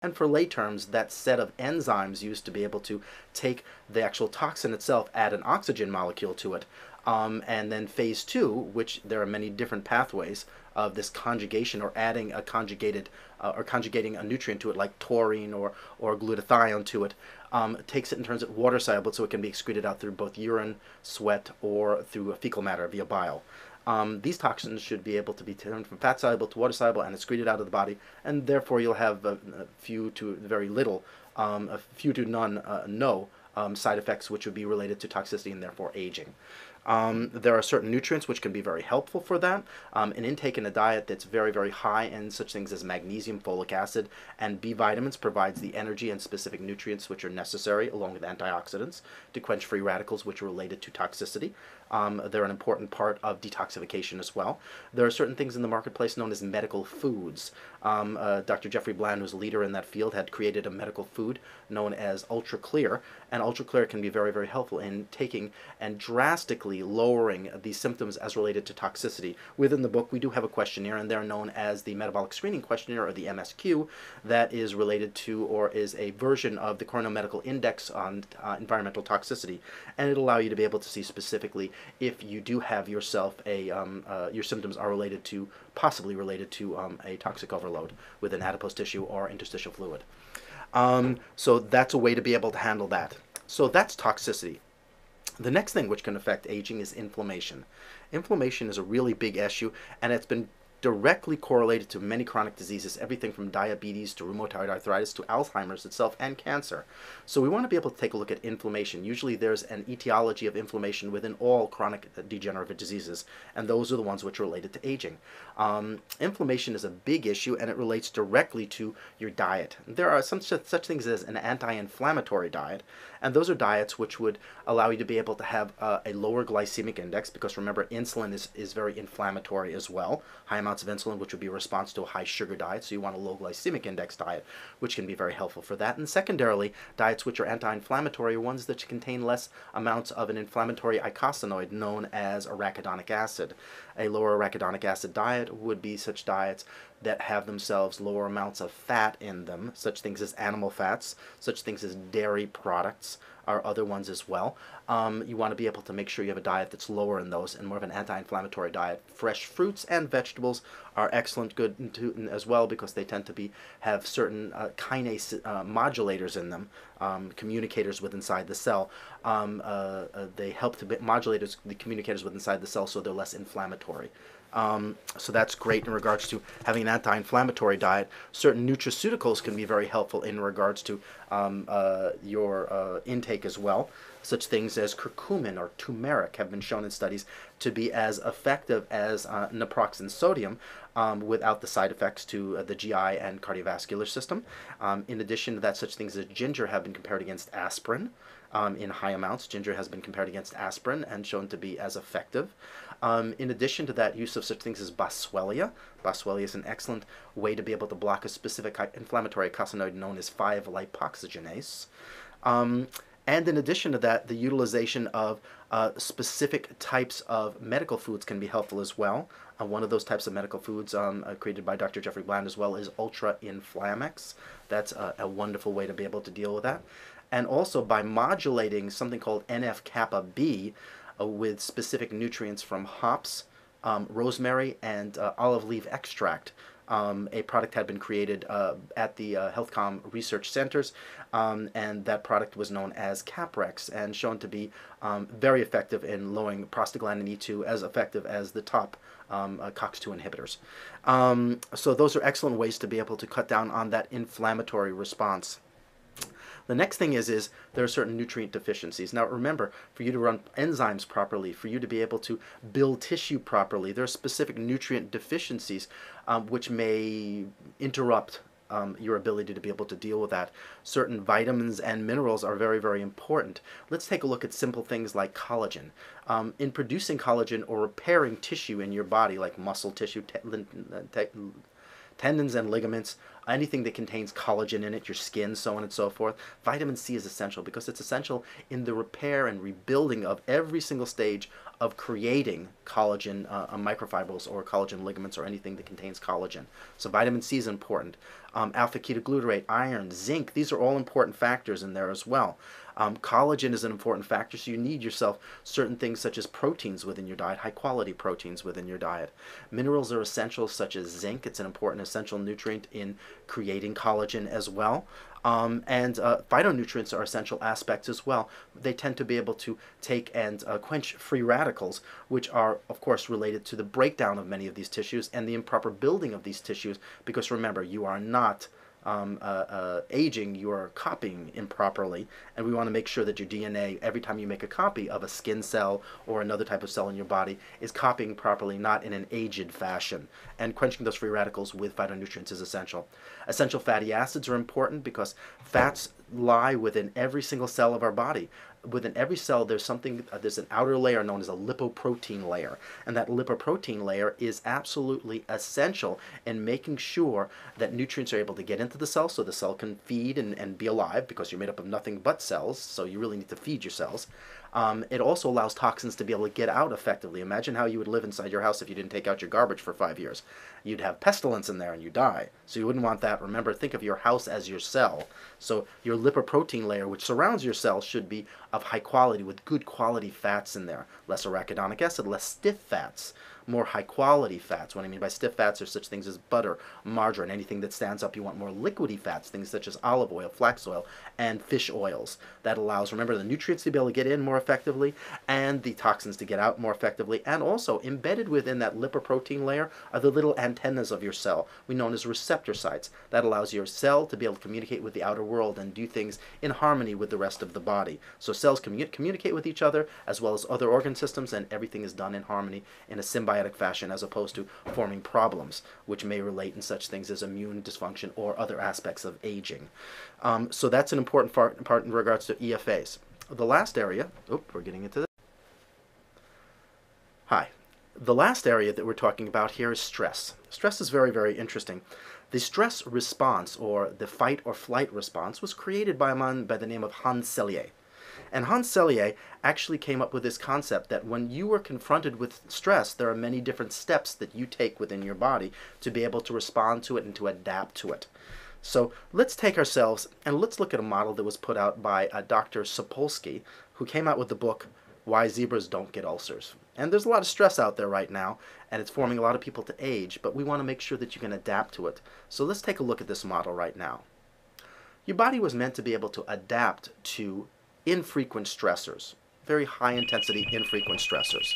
And for lay terms, that set of enzymes used to be able to take the actual toxin itself, add an oxygen molecule to it, and then phase two, which there are many different pathways of this conjugation or adding a conjugated or conjugating a nutrient to it like taurine or glutathione to it, takes it and turns it water soluble so it can be excreted out through both urine, sweat, or through fecal matter via bile. These toxins should be able to be turned from fat soluble to water soluble and excreted out of the body, and therefore you'll have a few to very little, a few to none, no side effects which would be related to toxicity and therefore aging. There are certain nutrients which can be very helpful for that. An intake in a diet that's very, very high in such things as magnesium, folic acid, and B vitamins provides the energy and specific nutrients which are necessary, along with antioxidants, to quench free radicals which are related to toxicity. They're an important part of detoxification as well. There are certain things in the marketplace known as medical foods. Dr. Jeffrey Bland, who's a leader in that field, had created a medical food known as Ultra Clear, and Ultra Clear can be very, very helpful in taking and drastically lowering the symptoms as related to toxicity. Within the book, we do have a questionnaire, and they're known as the Metabolic Screening Questionnaire, or the MSQ, that is related to or is a version of the Cornell Medical Index on environmental toxicity, and it'll allow you to be able to see specifically if you do have yourself a your symptoms are related to, possibly related to a toxic overload within adipose tissue or interstitial fluid. So that's a way to be able to handle that. So that's toxicity. The next thing which can affect aging is inflammation. Inflammation is a really big issue, and it's been directly correlated to many chronic diseases, everything from diabetes to rheumatoid arthritis to Alzheimer's itself and cancer. So we want to be able to take a look at inflammation. Usually there's an etiology of inflammation within all chronic degenerative diseases, and those are the ones which are related to aging. Inflammation is a big issue, and it relates directly to your diet. There are some such things as an anti-inflammatory diet, and those are diets which would allow you to be able to have a lower glycemic index, because remember, insulin is very inflammatory as well. High amounts of insulin, which would be a response to a high sugar diet, so you want a low glycemic index diet, which can be very helpful for that. And secondarily, diets which are anti-inflammatory are ones that contain less amounts of an inflammatory eicosanoid known as arachidonic acid. A lower arachidonic acid diet would be such diets that have themselves lower amounts of fat in them, such things as animal fats, such things as dairy products are other ones as well. You want to be able to make sure you have a diet that's lower in those and more of an anti-inflammatory diet. Fresh fruits and vegetables are excellent good as well, because they tend to have certain kinase modulators in them, communicators within inside the cell. They help to modulate the communicators within inside the cell so they're less inflammatory. So that's great in regards to having an anti-inflammatory diet. Certain nutraceuticals can be very helpful in regards to your intake as well. Such things as curcumin or turmeric have been shown in studies to be as effective as naproxen sodium without the side effects to the GI and cardiovascular system. In addition to that, such things as ginger have been compared against aspirin. In high amounts, ginger has been compared against aspirin and shown to be as effective. In addition to that, use of such things as boswellia. Boswellia is an excellent way to be able to block a specific inflammatory eicosanoid known as 5-lipoxygenase. And in addition to that, the utilization of specific types of medical foods can be helpful as well. One of those types of medical foods created by Dr. Jeffrey Bland as well is Ultra Inflammex. That's a wonderful way to be able to deal with that. And also by modulating something called NF-kappa B with specific nutrients from hops, rosemary, and olive leaf extract. A product had been created at the HealthCom research centers, and that product was known as Caprex and shown to be very effective in lowering prostaglandin E2, as effective as the top COX-2 inhibitors. So those are excellent ways to be able to cut down on that inflammatory response. The next thing is there are certain nutrient deficiencies. Now remember, for you to run enzymes properly, for you to be able to build tissue properly, there are specific nutrient deficiencies which may interrupt your ability to be able to deal with that. Certain vitamins and minerals are very, very important. Let's take a look at simple things like collagen. In producing collagen or repairing tissue in your body, like muscle tissue, tendons and ligaments, anything that contains collagen in it, your skin, so on and so forth. Vitamin C is essential because it's essential in the repair and rebuilding of every single stage of creating collagen microfibrils or collagen ligaments or anything that contains collagen. So vitamin C is important. Alpha-ketoglutarate, iron, zinc, these are all important factors in there as well. Collagen is an important factor, so you need yourself certain things such as proteins within your diet, high quality proteins within your diet. Minerals are essential, such as zinc. It's an important essential nutrient in creating collagen as well. Phytonutrients are essential aspects as well. They tend to be able to take and quench free radicals, which are, of course, related to the breakdown of many of these tissues and the improper building of these tissues, because remember, you are not aging, you are copying improperly, and we want to make sure that your DNA, every time you make a copy of a skin cell or another type of cell in your body, is copying properly, not in an aged fashion. And quenching those free radicals with phytonutrients is essential. Essential fatty acids are important because fats lie within every single cell of our body. Within every cell, there's an outer layer known as a lipoprotein layer, and that lipoprotein layer is absolutely essential in making sure that nutrients are able to get into the cell so the cell can feed and be alive, because you're made up of nothing but cells, so you really need to feed your cells. It also allows toxins to be able to get out effectively. Imagine how you would live inside your house if you didn't take out your garbage for 5 years. You'd have pestilence in there and you die. So you wouldn't want that. Remember, think of your house as your cell. So your lipoprotein layer, which surrounds your cell, should be of high quality with good quality fats in there. Less arachidonic acid, less stiff fats, more high quality fats. What I mean by stiff fats are such things as butter, margarine, anything that stands up. You want more liquidy fats, things such as olive oil, flax oil, and fish oils. That allows, remember, the nutrients to be able to get in more effectively and the toxins to get out more effectively. And also embedded within that lipoprotein layer are the little antennas of your cell, we known as receptor sites. That allows your cell to be able to communicate with the outer world and do things in harmony with the rest of the body. So cells communicate with each other as well as other organ systems, and everything is done in harmony in a symbiotic fashion, as opposed to forming problems which may relate in such things as immune dysfunction or other aspects of aging. So that's an important part in regards to EFAs. The last area, we're getting into this. Hi. The last area that we're talking about here is stress. Stress is very, very interesting. The stress response, or the fight or flight response, was created by a man by the name of Hans Selye. And Hans Selye actually came up with this concept that when you are confronted with stress, there are many different steps that you take within your body to be able to respond to it and to adapt to it. So let's take ourselves and let's look at a model that was put out by Dr. Sapolsky, who came out with the book, Why Zebras Don't Get Ulcers. And there's a lot of stress out there right now, and it's forming a lot of people to age, but we want to make sure that you can adapt to it. So let's take a look at this model right now. Your body was meant to be able to adapt to infrequent stressors, very high intensity infrequent stressors.